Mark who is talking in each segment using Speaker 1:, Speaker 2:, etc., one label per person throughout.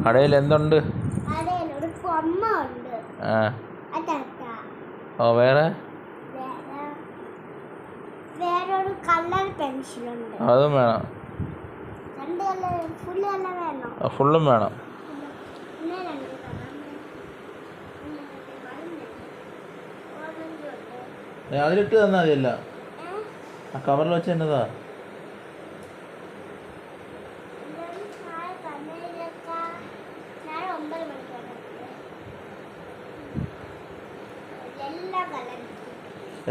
Speaker 1: കടയിൽ എന്തുണ്ട്? ഓ വേറെ അതും വേണം. ഫുള്ളും വേണം. അതിലിട്ട് തന്നാൽ മതിയല്ല. ആ കവറിൽ വെച്ച് എന്നതാ?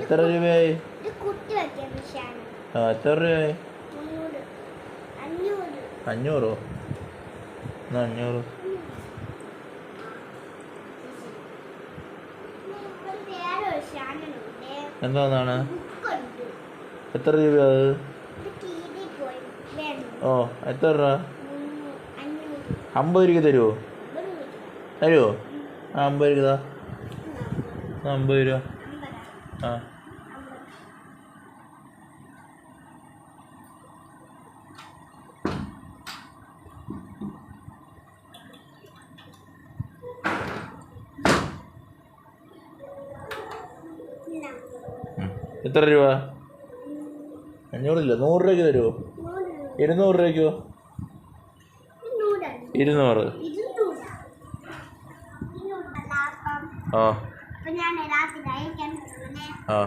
Speaker 1: എത്ര രൂപയായി? എത്ര രൂപയായി? 500. 500. എന്താണ്? എത്ര രൂപ അത്? ഓ എത്ര രൂപ? 50 രൂപ തരുമോ? ആ 50 രൂപ. 50 രൂപ. ആ എത്ര രൂപ? 500 ഇല്ല, 100 രൂപയ്ക്ക് തരുമോ? 200 രൂപയ്ക്കോ? 200. ആ ആ